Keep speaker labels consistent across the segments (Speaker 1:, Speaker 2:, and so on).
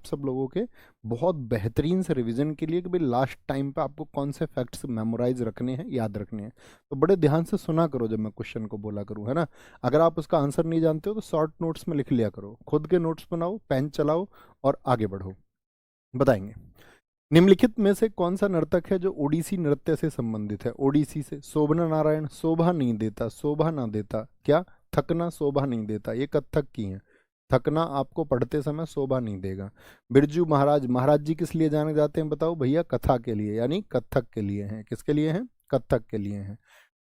Speaker 1: सब लोगों के बहुत बेहतरीन से रिवीजन के लिए कि भाई लास्ट टाइम पे आपको कौन से फैक्ट्स मेमोराइज रखने हैं, याद रखने हैं। तो बड़े ध्यान से सुना करो जब मैं क्वेश्चन को बोला करूँ, है ना। अगर आप उसका आंसर नहीं जानते हो तो शॉर्ट नोट्स में लिख लिया करो, खुद के नोट्स बनाओ, पेन चलाओ और आगे बढ़ो। बताएंगे, निम्नलिखित में से कौन सा नर्तक है जो ओडिसी नृत्य से संबंधित है। ओडिसी से शोभना नारायण, शोभा नहीं देता, शोभा ना देता क्या, थकना शोभा नहीं देता, ये कथक की है। थकना आपको पढ़ते समय शोभा नहीं देगा। बिरजू महाराज, महाराज जी किस लिए जाने जाते हैं बताओ भैया, कथा के लिए, यानी कथक के लिए हैं। किसके लिए हैं, कथक के लिए हैं।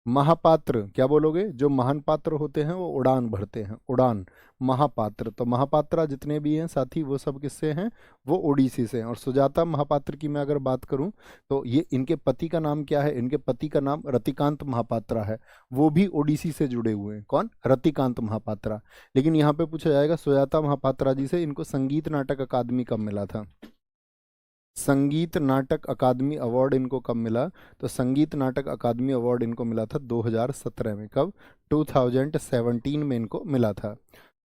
Speaker 1: महापात्र क्या बोलोगे, जो महान पात्र होते हैं वो उड़ान भरते हैं, उड़ान। महापात्र, तो महापात्रा जितने भी हैं साथी वो सब किससे हैं, वो ओडिसी से हैं। और सुजाता महापात्र की मैं अगर बात करूं तो ये इनके पति का नाम क्या है, इनके पति का नाम रतिकांत महापात्रा है, वो भी ओडिसी से जुड़े हुए हैं। कौन, रतिकांत महापात्रा। लेकिन यहाँ पे पूछा जाएगा सुजाता महापात्रा जी से इनको संगीत नाटक अकादमी कब मिला था, संगीत नाटक अकादमी अवार्ड इनको कब मिला। तो संगीत नाटक अकादमी अवार्ड इनको मिला था 2017 में। कब, 2017 में इनको मिला था।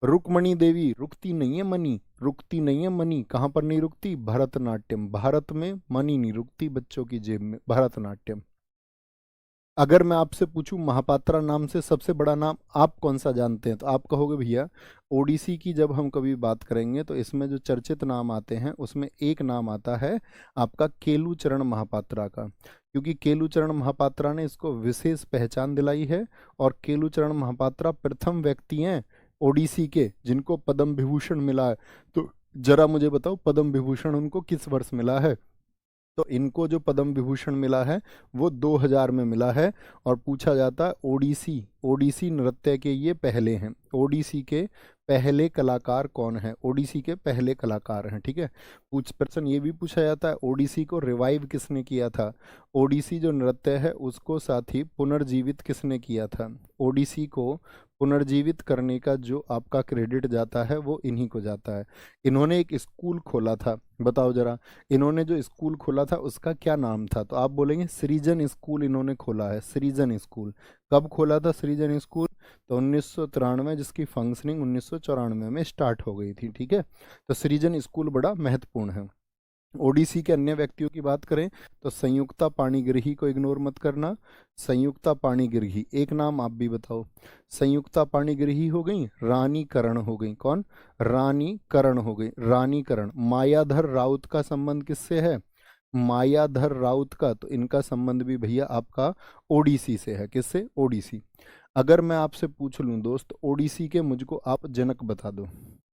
Speaker 1: रुक्मणी देवी, रुकती नहीं है मनी, रुकती नहीं है मनी, कहाँ पर नहीं रुकती, भरतनाट्यम, भारत में मनी नहीं रुकती बच्चों की जेब में, भरतनाट्यम। अगर मैं आपसे पूछूं महापात्रा नाम से सबसे बड़ा नाम आप कौन सा जानते हैं, तो आप कहोगे भैया ओडिसी की जब हम कभी बात करेंगे तो इसमें जो चर्चित नाम आते हैं उसमें एक नाम आता है आपका केलुचरण महापात्रा का, क्योंकि केलुचरण महापात्रा ने इसको विशेष पहचान दिलाई है। और केलुचरण महापात्रा प्रथम व्यक्ति हैं ओडिसी के जिनको पद्म विभूषण मिला है। तो जरा मुझे बताओ पद्म विभूषण उनको किस वर्ष मिला है। तो इनको जो पद्म विभूषण मिला है वो 2000 में मिला है। और पूछा जाता है ओडिसी, ओडिसी नृत्य के ये पहले हैं, ओडिसी के पहले कलाकार कौन है, ओडिसी के पहले कलाकार हैं। ठीक है, पूछ प्रश्न ये भी पूछा जाता है ओडिसी को रिवाइव किसने किया था, ओडिसी जो नृत्य है उसको साथ ही पुनर्जीवित किसने किया था। ओडिसी को पुनर्जीवित करने का जो आपका क्रेडिट जाता है वो इन्हीं को जाता है। इन्होंने एक स्कूल खोला था, बताओ जरा, इन्होंने जो स्कूल खोला था उसका क्या नाम था। तो आप बोलेंगे सृजन स्कूल इन्होंने खोला है, सृजन स्कूल। कब खोला था सृजन स्कूल, तो 1993, जिसकी फंक्शनिंग 1994 में स्टार्ट हो गई थी। ठीक है, तो सृजन स्कूल बड़ा महत्वपूर्ण है। ओडिसी के अन्य व्यक्तियों की बात करें तो संयुक्ता पाणिग्रही को इग्नोर मत करना। संयुक्ता पाणिग्रही, एक नाम आप भी बताओ। संयुक्ता पाणिग्रही हो गई, रानी करण हो गई, कौन, रानी करण हो गई, रानी करण। मायाधर राउत का संबंध किससे है, मायाधर राउत का, तो इनका संबंध भी भैया आपका ओडिसी से है। किससे, ओडिसी। अगर मैं आपसे पूछ लूं दोस्त ओडिसी के मुझको आप जनक बता दो,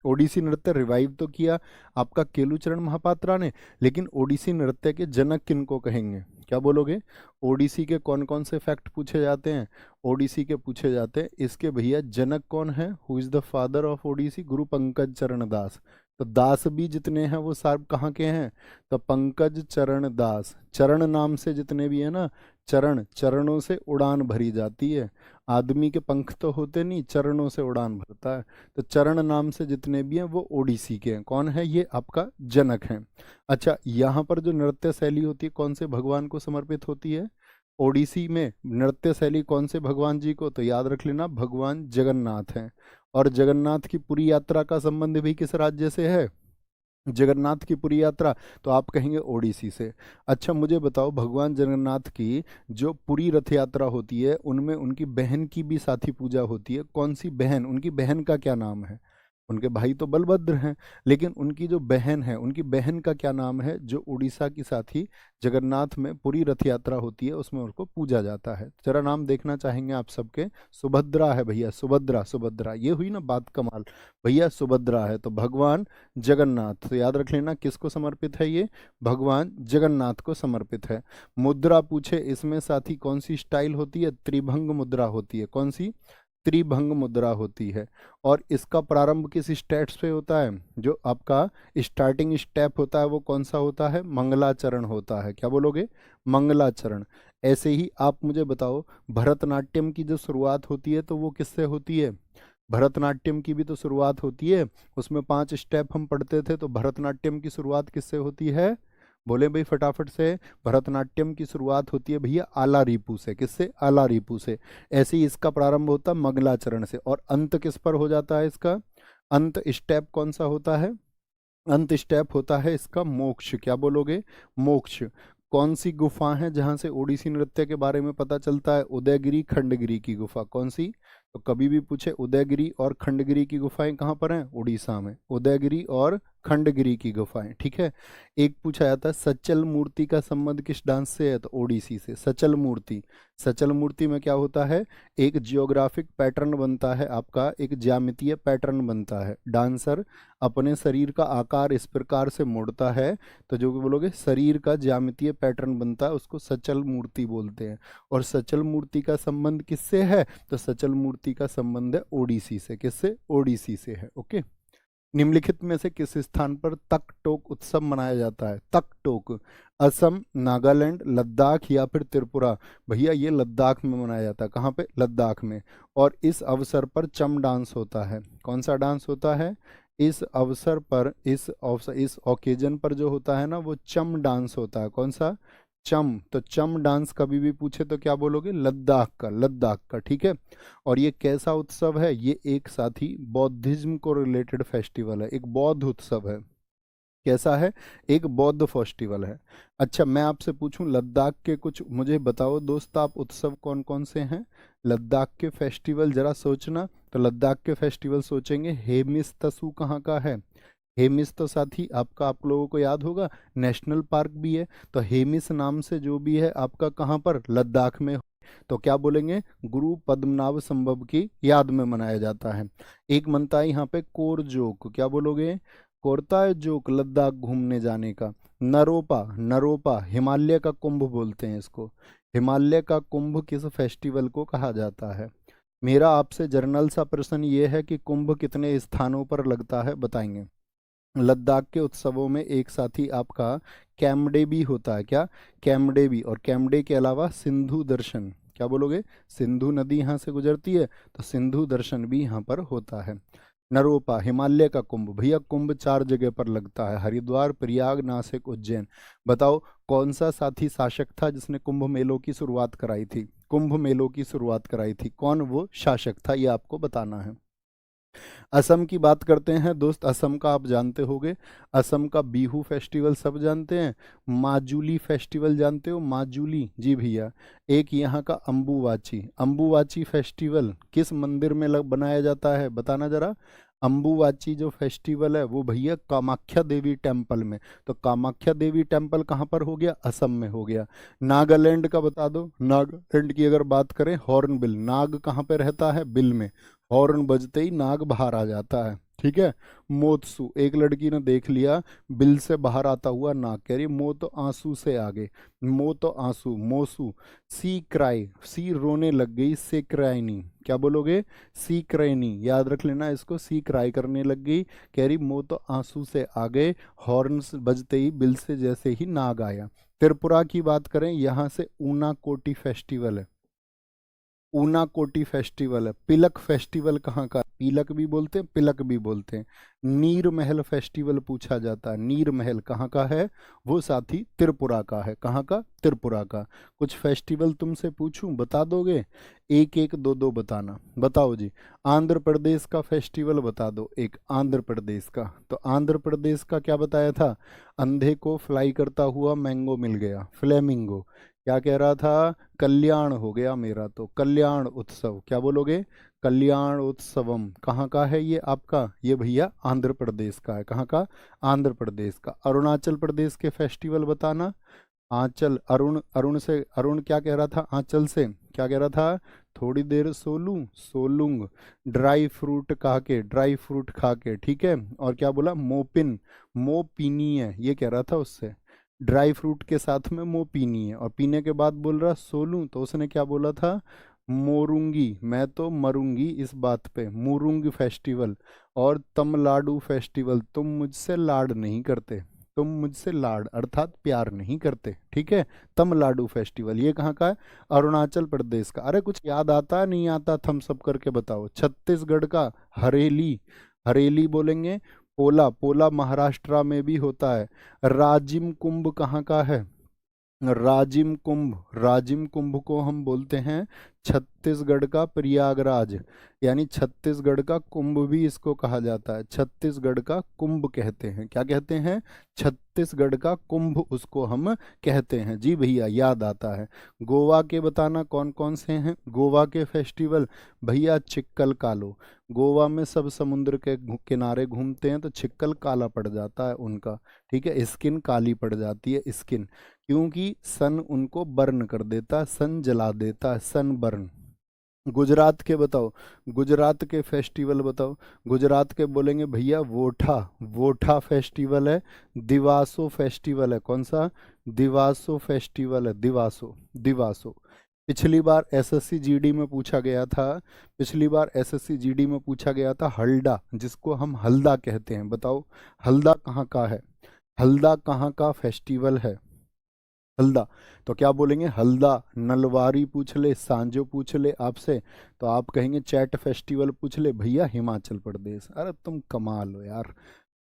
Speaker 1: ओडिसी नृत्य रिवाइव तो किया आपका केलुचरण महापात्रा ने, लेकिन ओडिसी नृत्य के जनक किनको कहेंगे, क्या बोलोगे। ओडिसी के कौन कौन से फैक्ट पूछे जाते हैं, ओडिसी के पूछे जाते हैं इसके भैया जनक कौन है, who is the father of Odissi, Guru Pankaj चरण दास। तो दास भी जितने हैं वो साहब कहाँ के हैं, तो पंकज चरण दास। चरण नाम से जितने भी है ना, चरण, चरणों से उड़ान भरी जाती है। आदमी के पंख तो होते नहीं, चरणों से उड़ान भरता है। तो चरण नाम से जितने भी हैं वो ओडिसी के हैं। कौन है, ये आपका जनक हैं। अच्छा, यहाँ पर जो नृत्य शैली होती है कौन से भगवान को समर्पित होती है, ओडिसी में नृत्य शैली कौन से भगवान जी को, तो याद रख लेना भगवान जगन्नाथ हैं। और जगन्नाथ की पूरी यात्रा का संबंध भी किस राज्य से है, जगन्नाथ की पूरी यात्रा, तो आप कहेंगे ओडिसी से। अच्छा मुझे बताओ भगवान जगन्नाथ की जो पूरी रथ यात्रा होती है उनमें उनकी बहन की भी साथी पूजा होती है, कौन सी बहन, उनकी बहन का क्या नाम है। उनके भाई तो बलभद्र हैं, लेकिन उनकी जो बहन है उनकी बहन का क्या नाम है, जो उड़ीसा की साथी जगन्नाथ में पूरी रथ यात्रा होती है उसमें उनको पूजा जाता है। जरा नाम देखना चाहेंगे आप सबके, सुभद्रा है भैया, सुभद्रा, सुभद्रा, ये हुई ना बात कमाल, भैया सुभद्रा है। तो भगवान जगन्नाथ, तो याद रख लेना किसको समर्पित है, ये भगवान जगन्नाथ को समर्पित है। मुद्रा पूछे इसमें साथी कौन सी स्टाइल होती है, त्रिभंग मुद्रा होती है, कौन सी, त्रिभंग मुद्रा होती है। और इसका प्रारंभ किस स्टेप्स पे होता है, जो आपका स्टार्टिंग स्टेप होता है वो कौन सा होता है, मंगलाचरण होता है। क्या बोलोगे, मंगलाचरण। ऐसे ही आप मुझे बताओ भरतनाट्यम की जो शुरुआत होती है तो वो किससे होती है, भरतनाट्यम की भी तो शुरुआत होती है, उसमें 5 स्टेप हम पढ़ते थे, तो भरतनाट्यम की शुरुआत किससे होती है, बोले भाई फटाफट से। भरतनाट्यम की शुरुआत होती है भैया आला रिपू से, किससे, आला रिपू से। ऐसे ही इसका प्रारंभ होता है मंगलाचरण से। और अंत किस पर हो जाता है इसका, अंत स्टेप कौन सा होता है, अंत स्टेप होता है इसका मोक्ष। क्या बोलोगे? मोक्ष। कौन सी गुफा है जहां से ओडिसी नृत्य के बारे में पता चलता है? उदयगिरी खंडगिरी की गुफा। कौन सी? तो कभी भी पूछे उदयगिरी और खंडगिरी की गुफाएं कहाँ पर हैं? उड़ीसा में। उदयगिरी और खंडगिरी की गुफाएं, ठीक है। एक पूछा जाता है सचल मूर्ति का संबंध किस डांस से है? तो ओडिसी से। सचल मूर्ति। सचल मूर्ति में क्या होता है? एक जियोग्राफिक पैटर्न बनता है आपका, एक ज्यामितीय पैटर्न बनता है। डांसर अपने शरीर का आकार इस प्रकार से मोड़ता है, तो जो भी बोलोगे शरीर का ज्यामितीय पैटर्न बनता है, उसको सचल मूर्ति बोलते हैं। और सचल मूर्ति का संबंध किससे है? तो सचल मूर्ति का संबंध है ओडिसी से। किससे? ओडिसी से है। ओके। निम्नलिखित में से किस स्थान पर तक टोक उत्सव मनाया जाता है? तक टोक। असम, नागालैंड, लद्दाख या फिर त्रिपुरा? भैया ये लद्दाख में मनाया जाता है। कहाँ पे? लद्दाख में। और इस अवसर पर चम डांस होता है। कौन सा डांस होता है? इस अवसर पर, इस ओकेजन पर जो होता है ना, वो चम डांस होता है। कौन सा? चम। तो चम डांस कभी भी पूछे तो क्या बोलोगे? लद्दाख का। लद्दाख का, ठीक है। और ये कैसा उत्सव है? ये एक साथी बौद्धिज्म को रिलेटेड फेस्टिवल है, एक बौद्ध उत्सव है। कैसा है? एक बौद्ध फेस्टिवल है। अच्छा, मैं आपसे पूछूं लद्दाख के कुछ मुझे बताओ दोस्त, आप उत्सव कौन कौन से हैं लद्दाख के? फेस्टिवल जरा सोचना। तो लद्दाख के फेस्टिवल सोचेंगे। हेमिस तसू कहाँ का है? हेमिस तो साथी आपका, आप लोगों को याद होगा, नेशनल पार्क भी है। तो हेमिस नाम से जो भी है आपका, कहाँ पर? लद्दाख में। तो क्या बोलेंगे? गुरु पद्मनाभ संभव की याद में मनाया जाता है। एक मनता है यहाँ पे कोरजोक। क्या बोलोगे? कोरता है जोक लद्दाख घूमने जाने का। नरोपा। नरोपा हिमालय का कुंभ बोलते हैं इसको। हिमालय का कुंभ किस फेस्टिवल को कहा जाता है? मेरा आपसे जर्नल सा प्रश्न ये है कि कुंभ कितने स्थानों पर लगता है? बताएंगे। लद्दाख के उत्सवों में एक साथी आपका कैमडे भी होता है। क्या? कैमडे भी। और कैमडे के अलावा सिंधु दर्शन। क्या बोलोगे? सिंधु नदी यहाँ से गुजरती है, तो सिंधु दर्शन भी यहाँ पर होता है। नरोपा हिमालय का कुंभ। भैया कुंभ 4 जगह पर लगता है, हरिद्वार, प्रयाग, नासिक, उज्जैन। बताओ कौन सा साथी शासक था जिसने कुंभ मेलों की शुरुआत कराई थी? कुंभ मेलों की शुरुआत कराई थी, कौन वो शासक था, ये आपको बताना है। असम की बात करते हैं दोस्त। असम का आप जानते होंगे, असम का बिहू फेस्टिवल सब जानते हैं। माजुली फेस्टिवल जानते हो? माजुली, जी भैया। एक यहाँ का अम्बुवाची। अम्बुवाची फेस्टिवल किस मंदिर में बनाया जाता है? बताना जरा। अम्बुवाची जो फेस्टिवल है वो भैया कामाख्या देवी टेम्पल में। तो कामाख्या देवी टेम्पल कहाँ पर हो गया? असम में हो गया। नागालैंड का बता दो। नागालैंड की अगर बात करें, हॉर्नबिल। नाग कहाँ पे रहता है? बिल में। हॉर्न बजते ही नाग बाहर आ जाता है, ठीक है। मोतसू, एक लड़की ने देख लिया बिल से बाहर आता हुआ नाग, कह रही मो तो आंसू से आगे। मो तो आंसू, मोसू। सी क्राई, सी रोने लग गई, से क्राइनी। क्या बोलोगे? सी क्राइनी, याद रख लेना इसको। सी क्राई करने लग गई, कह रही मो तो आंसू से आ गए, हॉर्न बजते ही बिल से जैसे ही नाग आया। त्रिपुरा की बात करें, यहाँ से ऊना कोटी फेस्टिवल है। ऊना कोटी फेस्टिवल है। पिलक फेस्टिवल कहाँ का? पीलक भी बोलते हैं, पिलक भी बोलते हैं। नीर महल फेस्टिवल पूछा जाता है। नीर महल कहाँ का है? वो साथी त्रिपुरा का है। कहाँ का? त्रिपुरा का। कुछ फेस्टिवल तुमसे पूछूं, बता दोगे? एक एक दो दो बताना। बताओ जी। आंध्र प्रदेश का फेस्टिवल बता दो एक, आंध्र प्रदेश का। तो आंध्र प्रदेश का क्या बताया था? अंधे को फ्लाई करता हुआ मैंगो मिल गया, फ्लेमिंगो। क्या कह रहा था? कल्याण हो गया मेरा तो, कल्याण उत्सव। क्या बोलोगे? कल्याण उत्सवम कहाँ का है ये आपका? ये भैया आंध्र प्रदेश का है। कहाँ का? आंध्र प्रदेश का। अरुणाचल प्रदेश के फेस्टिवल बताना। आंचल, अरुण, अरुण से, अरुण क्या कह रहा था? आंचल से क्या कह रहा था? थोड़ी देर सोलूं, सोलूंग। ड्राई फ्रूट खा के, ड्राई फ्रूट खा के, ठीक है। और क्या बोला? मोपिन, मो पीनी है, ये कह रहा था उससे। ड्राई फ्रूट के साथ में मो पीनी है, और पीने के बाद बोल रहा सोलूं, तो उसने क्या बोला था? मोरूंगी, मैं तो मरूंगी इस बात पे। मुरुंग फेस्टिवल। और तमलाडू फेस्टिवल, तुम मुझसे लाड नहीं करते, तुम मुझसे लाड अर्थात प्यार नहीं करते, ठीक है। तमलाडू फेस्टिवल ये कहाँ का है? अरुणाचल प्रदेश का। अरे कुछ याद आता नहीं आता? थम्स अप करके बताओ। छत्तीसगढ़ का हरेली, हरेली बोलेंगे। पोला, पोला महाराष्ट्र में भी होता है। राजिम कुंभ कहाँ का है? राजिम कुंभ को हम बोलते हैं छत्तीसगढ़ का प्रयागराज, यानी छत्तीसगढ़ का कुंभ भी इसको कहा जाता है, छत्तीसगढ़ का कुंभ कहते हैं। क्या कहते हैं? छत्तीसगढ़ का कुंभ उसको हम कहते हैं। जी भैया, याद आता है। गोवा के बताना कौन कौन से हैं गोवा के फेस्टिवल? भैया चिक्कल कालो, गोवा में सब समुद्र के किनारे घूमते हैं तो चिक्कल काला पड़ जाता है उनका, ठीक है, स्किन काली पड़ जाती है, स्किन, क्योंकि सन उनको बर्न कर देता है, सन जला देता है, सन बर्न। गुजरात के बताओ, गुजरात के फेस्टिवल बताओ। गुजरात के बोलेंगे भैया वोठा, वोठा फेस्टिवल है, दिवासो फेस्टिवल है। कौन सा? दिवासो फेस्टिवल है, दिवासो, दिवासो। पिछली बार एसएससी जीडी में पूछा गया था, पिछली बार एसएससी जीडी में पूछा गया था हल्दा, जिसको हम हल्दा कहते हैं। बताओ हल्दा कहाँ का है? हल्दा कहाँ का फेस्टिवल है? हल्दा, तो क्या बोलेंगे? हल्दा। नलवारी पूछ ले, सांजो पूछ ले आपसे, तो आप कहेंगे चैट फेस्टिवल पूछ ले, भैया हिमाचल प्रदेश। अरे तुम कमाल हो यार।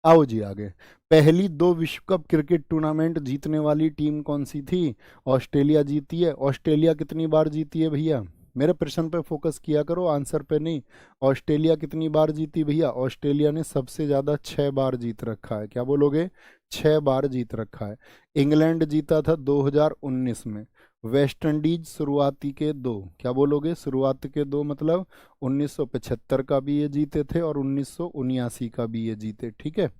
Speaker 1: आओ जी आगे। पहली दो विश्व कप क्रिकेट टूर्नामेंट जीतने वाली टीम कौन सी थी? ऑस्ट्रेलिया जीती है। ऑस्ट्रेलिया कितनी बार जीती है भैया? मेरे प्रश्न पे फोकस किया करो, आंसर पे नहीं। ऑस्ट्रेलिया कितनी बार जीती भैया? ऑस्ट्रेलिया ने सबसे ज्यादा 6 बार जीत रखा है। क्या बोलोगे? 6 बार जीत रखा है। इंग्लैंड जीता था 2019 में। वेस्ट इंडीज शुरुआती के दो, क्या बोलोगे? शुरुआत के दो मतलब 1975 का भी ये जीते थे और 1979 का भी ये जीते, ठीक है।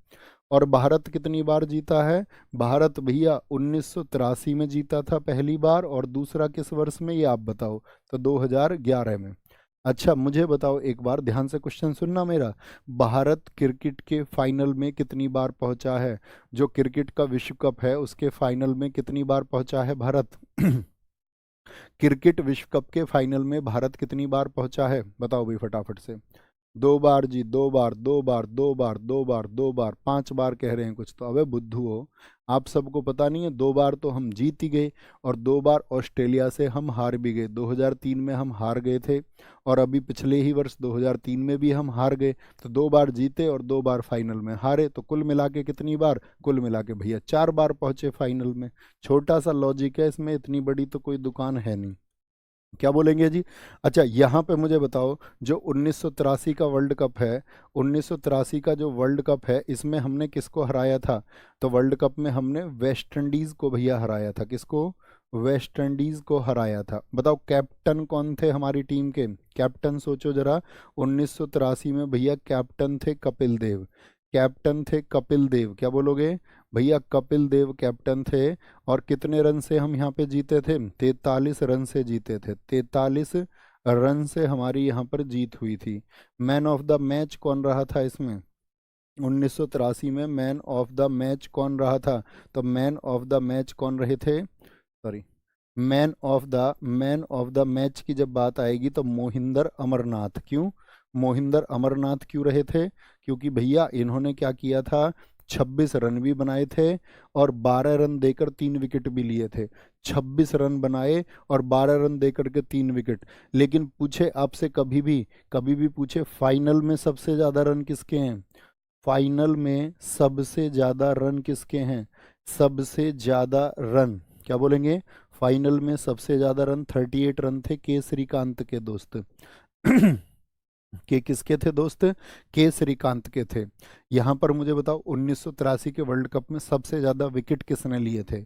Speaker 1: और भारत कितनी बार जीता है? भारत भैया 1983 में जीता था पहली बार, और दूसरा किस वर्ष में ये आप बताओ? तो 2011 में। अच्छा मुझे बताओ एक बार, ध्यान से क्वेश्चन सुनना मेरा। भारत क्रिकेट के फाइनल में कितनी बार पहुंचा है? जो क्रिकेट का विश्व कप है उसके फाइनल में कितनी बार पहुंचा है भारत? क्रिकेट विश्व कप के फाइनल में भारत कितनी बार पहुंचा है? बताओ भाई फटाफट से। 2 बार जी, 2 बार, 2 बार, 2 बार, 2 बार, 2 बार, 5 बार कह रहे हैं कुछ तो। अबे बुद्धू हो, आप सबको पता नहीं है? 2 बार तो हम जीत ही गए, और 2 बार ऑस्ट्रेलिया से हम हार भी गए। 2003 में हम हार गए थे, और अभी पिछले ही वर्ष 2003 में भी हम हार गए। तो 2 बार जीते और 2 बार फाइनल में हारे, तो कुल मिला के कितनी बार? कुल मिला के भैया 4 बार पहुंचे फाइनल में। छोटा सा लॉजिक है इसमें, इतनी बड़ी तो कोई दुकान है नहीं। क्या बोलेंगे जी? अच्छा यहाँ पे मुझे बताओ, जो 1983 का वर्ल्ड कप है, 1983 का जो वर्ल्ड कप है, इसमें हमने किसको हराया था? तो वर्ल्ड कप में हमने वेस्ट इंडीज को भैया हराया था। किसको? वेस्ट इंडीज को हराया था। बताओ कैप्टन कौन थे हमारी टीम के? कैप्टन सोचो जरा। 1983 में भैया कैप्टन थे कपिल देव, कैप्टन थे कपिल देव। क्या बोलोगे भैया? कपिल देव कैप्टन थे। और कितने रन से हम यहाँ पे जीते थे? 43 रन से जीते थे, 43 रन से हमारी यहाँ पर जीत हुई थी। मैन ऑफ द मैच कौन रहा था इसमें? 1983 में मैन ऑफ द मैच कौन रहा था? तो मैन ऑफ द मैच कौन रहे थे? Sorry, man of the match की जब बात आएगी तो मोहिंदर अमरनाथ। क्यों मोहिंदर अमरनाथ क्यों रहे थे? क्योंकि भैया इन्होंने क्या किया था? 26 रन भी बनाए थे, और 12 रन देकर 3 विकेट भी लिए थे। 26 रन बनाए और 12 रन देकर के 3 विकेट। लेकिन पूछे आपसे कभी भी पूछे फाइनल में सबसे ज्यादा रन किसके हैं? फाइनल में सबसे ज्यादा रन किसके हैं? सबसे ज्यादा रन, क्या बोलेंगे? फाइनल में सबसे ज्यादा रन 38 रन थे के श्रीकांत के दोस्त। के किसके थे दोस्त? के श्रीकांत के थे। यहाँ पर मुझे बताओ 1983 के वर्ल्ड कप में सबसे ज्यादा विकेट किसने लिए थे?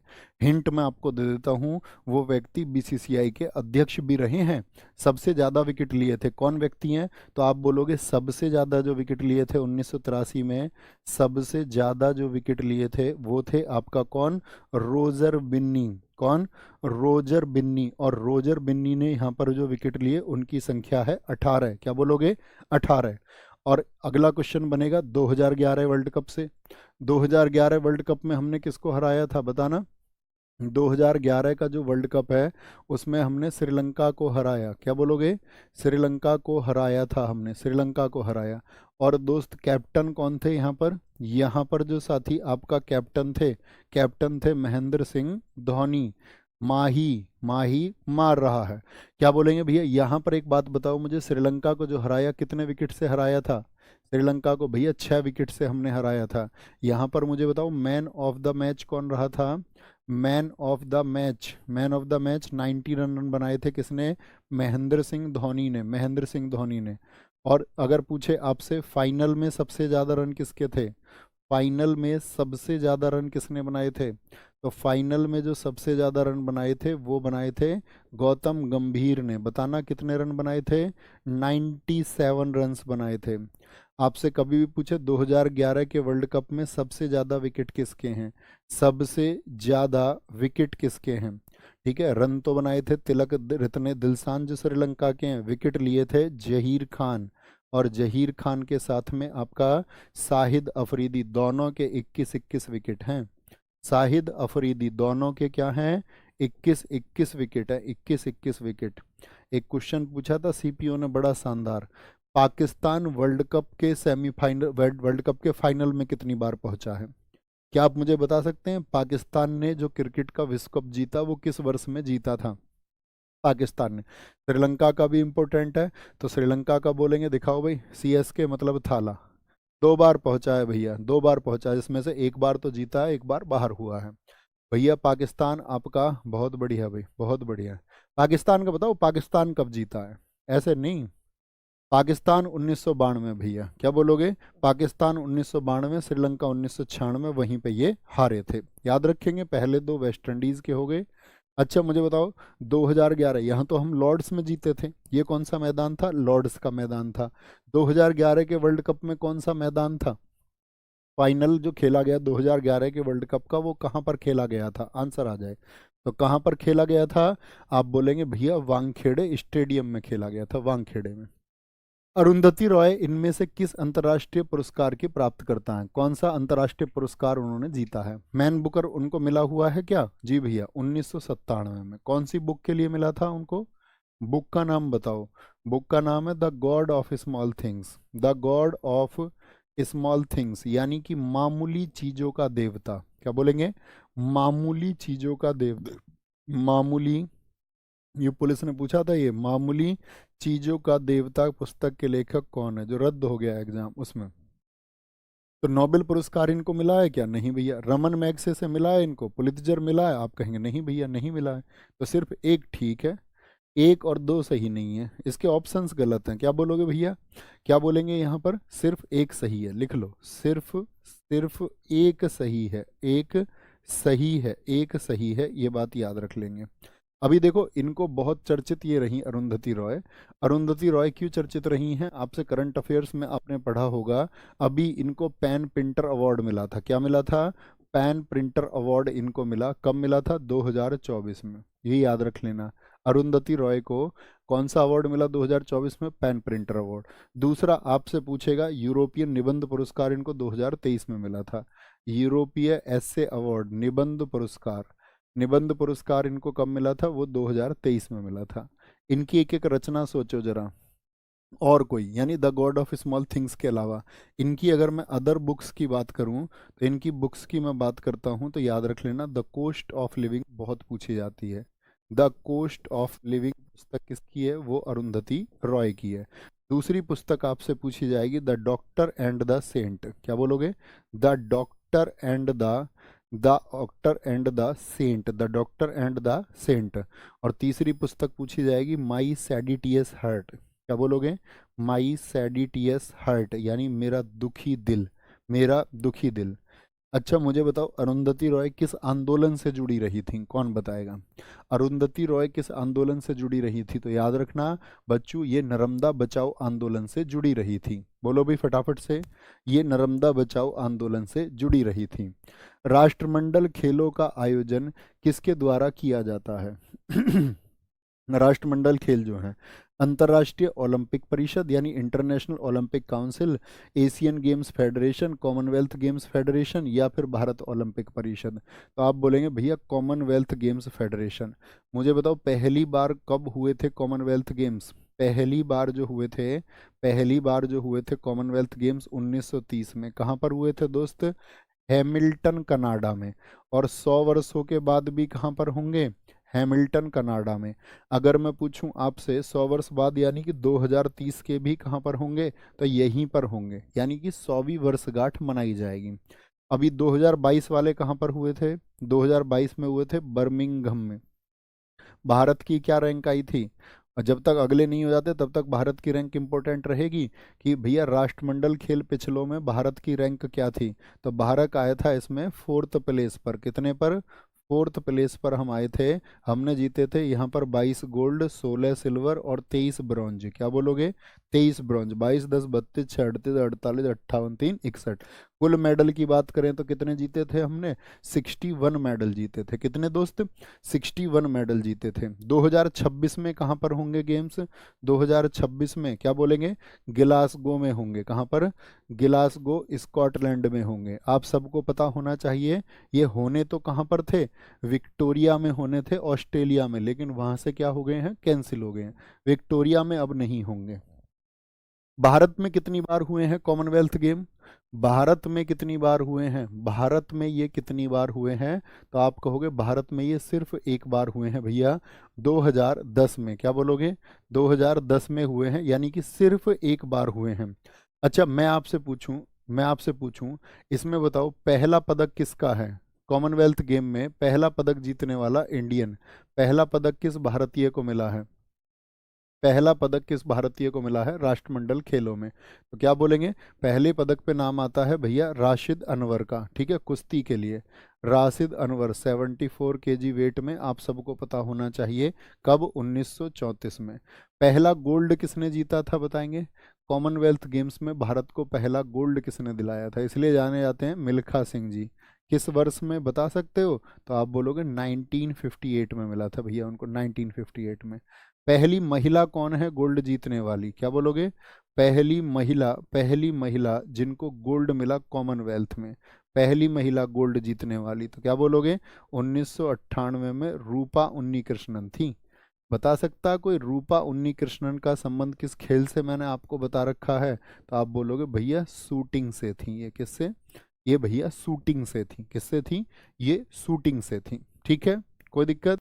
Speaker 1: हिंट मैं आपको दे देता हूँ, वो व्यक्ति बीसीसीआई के अध्यक्ष भी रहे हैं। सबसे ज्यादा विकेट लिए थे कौन व्यक्ति हैं? तो आप बोलोगे सबसे ज्यादा जो विकेट लिए थे 1983 में, सबसे ज्यादा जो विकेट लिए थे वो थे आपका कौन? रोजर बिन्नी। कौन? रोजर बिन्नी। और रोजर बिन्नी ने यहाँ पर जो विकेट लिए उनकी संख्या है 18। क्या बोलोगे? 18। और अगला क्वेश्चन बनेगा 2011 वर्ल्ड कप से। 2011 वर्ल्ड कप में हमने किसको हराया था बताना? 2011 का जो वर्ल्ड कप है उसमें हमने श्रीलंका को हराया। क्या बोलोगे? श्रीलंका को हराया था हमने, श्रीलंका को हराया। और दोस्त कैप्टन कौन थे यहाँ पर? यहाँ पर जो साथी आपका कैप्टन थे, कैप्टन थे महेंद्र सिंह धोनी। माही, माही मार रहा है। क्या बोलेंगे भैया? यहाँ पर एक बात बताओ मुझे, श्रीलंका को जो हराया कितने विकेट से हराया था? श्रीलंका को भैया 6 विकेट से हमने हराया था। यहाँ पर मुझे बताओ मैन ऑफ द मैच कौन रहा था? Man of the match, man of the match 90 run बनाए थे किसने? महेंद्र सिंह धोनी ने, महेंद्र सिंह धोनी ने। और अगर पूछे आपसे फाइनल में सबसे ज़्यादा रन किसके थे, फाइनल में सबसे ज़्यादा रन किसने बनाए थे? तो फाइनल में जो सबसे ज़्यादा रन बनाए थे वो बनाए थे गौतम गंभीर ने। बताना कितने रन बनाए थे? 97 रन्स बनाए थे। आपसे कभी भी पूछे 2011 के वर्ल्ड कप में सबसे ज़्यादा विकेट किसके हैं, सबसे ज़्यादा विकेट किसके हैं? ठीक है, रन तो बनाए थे तिलक रत्ने दिलशान जो श्रीलंका के हैं, विकेट लिए थे जहीर खान, और जहीर खान के साथ में आपका शाहिद अफरीदी, दोनों के 21-21 विकेट हैं। शाहिद अफरीदी दोनों के क्या हैं? 21-21 विकेट है, 21-21 विकेट। एक क्वेश्चन पूछा था सीपीओ ने बड़ा शानदार, पाकिस्तान वर्ल्ड कप के सेमीफाइनल, वर्ल्ड कप के फाइनल में कितनी बार पहुंचा है? क्या आप मुझे बता सकते हैं पाकिस्तान ने जो क्रिकेट का विश्व कप जीता वो किस वर्ष में जीता था? पाकिस्तान ने। श्रीलंका का भी इम्पोर्टेंट है, तो श्रीलंका का बोलेंगे, दिखाओ भाई, सीएसके मतलब थाला, 2 बार पहुंचा है भैया, 2 बार पहुंचा है, जिसमें से 1 बार तो जीता है, 1 बार बाहर हुआ है। भैया पाकिस्तान आपका बहुत बढ़िया भाई, बहुत बढ़िया। पाकिस्तान का बताओ, पाकिस्तान कब जीता है? ऐसे नहीं, पाकिस्तान 1992 भैया, क्या बोलोगे? पाकिस्तान 1992, श्रीलंका 1996, वहीं पे ये हारे थे। याद रखेंगे, पहले 2 वेस्ट इंडीज के हो गए। अच्छा मुझे बताओ 2011, यहाँ तो हम लॉर्ड्स में जीते थे, ये कौन सा मैदान था? लॉर्ड्स का मैदान था। 2011 के वर्ल्ड कप में कौन सा मैदान था? फाइनल जो खेला गया 2011 के वर्ल्ड कप का, वो कहाँ पर खेला गया था? आंसर आ जाए तो कहाँ पर खेला गया था? आप बोलेंगे भैया वानखेड़े स्टेडियम में खेला गया था, वानखेड़े में। अरुंधति रॉय इनमें से किस अंतर्राष्ट्रीय पुरस्कार की प्राप्त करता है? कौन सा अंतर्राष्ट्रीय पुरस्कार उन्होंने जीता है? मैन बुकर उनको मिला हुआ है क्या? जी भैया, 1997 में। कौन सी बुक के लिए मिला था उनको? बुक का नाम बताओ। बुक का नाम है the God of small things, the God of small things, यानी कि मामूली चीजों का देवता। क्या बोलेंगे? मामूली चीजों का देवता, मामूली, ये पुलिस ने पूछा था, ये मामूली चीजों का देवता पुस्तक के लेखक कौन है, जो रद्द हो गया एग्जाम उसमें? तो नोबेल पुरस्कार इनको मिला है क्या? नहीं भैया। रमन मैग्से से मिला है इनको? पुलित्जर मिला है? आप कहेंगे नहीं भैया नहीं मिला है। तो सिर्फ एक ठीक है, 1 और 2 सही नहीं है, इसके ऑप्शंस गलत हैं। क्या बोलोगे भैया? क्या बोलेंगे यहाँ पर? सिर्फ एक सही है, लिख लो, सिर्फ सिर्फ एक सही है, एक सही है, एक सही है, ये बात याद रख लेंगे। अभी देखो इनको बहुत चर्चित ये रही अरुंधति रॉय। अरुंधति रॉय क्यों चर्चित रही हैं? आपसे करंट अफेयर्स में आपने पढ़ा होगा, अभी इनको पैन प्रिंटर अवार्ड मिला था। क्या मिला था? पैन प्रिंटर अवार्ड इनको मिला। कब मिला था? 2024 में, ये याद रख लेना। अरुंधति रॉय को कौन सा अवार्ड मिला 2024 में? Pan printer award. दूसरा आपसे पूछेगा, यूरोपियन निबंध पुरस्कार इनको 2023 में मिला था। यूरोपीय एसे अवार्ड, निबंध पुरस्कार, निबंध पुरस्कार इनको कब मिला था? वो 2023 में मिला था। इनकी एक एक रचना सोचो जरा, और कोई, यानी the God of small things के अलावा इनकी अगर मैं अदर बुक्स की बात करूं, तो इनकी बुक्स की मैं बात करता हूं तो याद रख लेना, द कोस्ट ऑफ लिविंग बहुत पूछी जाती है। द कोस्ट ऑफ लिविंग पुस्तक किसकी है? वो अरुंधति रॉय की है। दूसरी पुस्तक आपसे पूछी जाएगी, the doctor and the saint. क्या बोलोगे? The doctor and the doctor and the saint, the doctor and the saint. और तीसरी पुस्तक पूछी जाएगी, माई सैडिटियस हार्ट। क्या बोलोगे? माई सैडिटियस हार्ट, यानी मेरा दुखी दिल, मेरा दुखी दिल। अच्छा मुझे बताओ, अरुंधति रॉय किस आंदोलन से जुड़ी रही थी? कौन बताएगा? अरुंधति रॉय किस आंदोलन से जुड़ी रही थी? तो याद रखना बच्चों, ये नर्मदा बचाओ आंदोलन से जुड़ी रही थी। बोलो भाई फटाफट से, ये नर्मदा बचाओ आंदोलन से जुड़ी रही थी। राष्ट्रमंडल खेलों का आयोजन किसके द्वारा किया जाता है? राष्ट्रमंडल खेल जो है, अंतर्राष्ट्रीय ओलंपिक परिषद यानी international Olympic council, Asian games federation, Commonwealth games federation, या फिर भारत ओलंपिक परिषद। तो आप बोलेंगे भैया कॉमनवेल्थ गेम्स फेडरेशन। मुझे बताओ पहली बार कब हुए थे कॉमनवेल्थ गेम्स? पहली बार जो हुए थे, पहली बार जो हुए थे कॉमनवेल्थ गेम्स 1930 में। कहाँ पर हुए थे दोस्त? हैमिल्टन कनाडा में। और 100 वर्षों के बाद भी कहाँ पर होंगे? हैमिल्टन कनाडा में। अगर मैं पूछूं आपसे 100 वर्ष बाद यानी कि 2030 के भी कहाँ पर होंगे? तो यहीं पर होंगे, यानी कि 100वीं वर्षगांठ मनाई जाएगी। अभी 2022 वाले कहाँ पर हुए थे? 2022 में हुए थे बर्मिंघम में। भारत की क्या रैंक आई थी? और जब तक अगले नहीं हो जाते तब तक भारत की रैंक इंपॉर्टेंट रहेगी कि भैया राष्ट्रमंडल खेल पिछलों में भारत की रैंक क्या थी। तो भारत आया था इसमें 4th प्लेस पर। कितने पर? 4th प्लेस पर हम आए थे। हमने जीते थे यहाँ पर 22 गोल्ड, 16 सिल्वर और 23 ब्रॉन्ज। क्या बोलोगे? 23 ब्रॉन्ज। 22 10 32 6 38 48 58 3 61। कुल मेडल की बात करें तो कितने जीते थे हमने? 61 मेडल जीते थे। कितने दोस्त? 61 मेडल जीते थे। 2026 में कहाँ पर होंगे गेम्स? 2026 में क्या बोलेंगे? गिलासगो में होंगे। कहाँ पर? गिलासगो स्कॉटलैंड में होंगे। आप सबको पता होना चाहिए ये होने तो कहाँ पर थे? विक्टोरिया में होने थे, ऑस्ट्रेलिया में, लेकिन वहाँ से क्या हो गए हैं? कैंसिल हो गए हैं। विक्टोरिया में अब नहीं होंगे। भारत में कितनी बार हुए हैं कॉमनवेल्थ गेम? भारत में कितनी बार हुए हैं? भारत में ये कितनी बार हुए हैं? तो आप कहोगे भारत में ये सिर्फ एक बार हुए हैं भैया, 2010 में। क्या बोलोगे? 2010 में हुए हैं, यानी कि सिर्फ एक बार हुए हैं। अच्छा, मैं आपसे पूछूं, इसमें बताओ पहला पदक किसका है? कॉमनवेल्थ गेम में पहला पदक जीतने वाला इंडियन, पहला पदक किस भारतीय को मिला है? पहला पदक किस भारतीय को मिला है राष्ट्रमंडल खेलों में? तो क्या बोलेंगे? पहले पदक पे नाम आता है भैया राशिद अनवर का। ठीक है, कुश्ती के लिए राशिद अनवर, 74 केजी वेट में। आप सबको पता होना चाहिए। कब? 1934 में। पहला गोल्ड किसने जीता था बताएंगे? कॉमनवेल्थ गेम्स में भारत को पहला गोल्ड किसने दिलाया था? इसलिए जाने जाते हैं मिल्खा सिंह जी। किस वर्ष में बता सकते हो? तो आप बोलोगे 1958 में मिला था भैया उनको, 1958 में। पहली महिला कौन है गोल्ड जीतने वाली? क्या बोलोगे? पहली महिला जिनको गोल्ड मिला कॉमनवेल्थ में, पहली महिला गोल्ड जीतने वाली, तो क्या बोलोगे? 1998 में रूपा उन्नीकृष्णन थी। बता सकता है कोई रूपा उन्नीकृष्णन का संबंध किस खेल से मैंने आपको बता रखा है? तो आप बोलोगे भैया शूटिंग से थी। ये किससे? ये भैया शूटिंग से थी। किससे थी? ये शूटिंग से थी। ठीक है, कोई दिक्कत?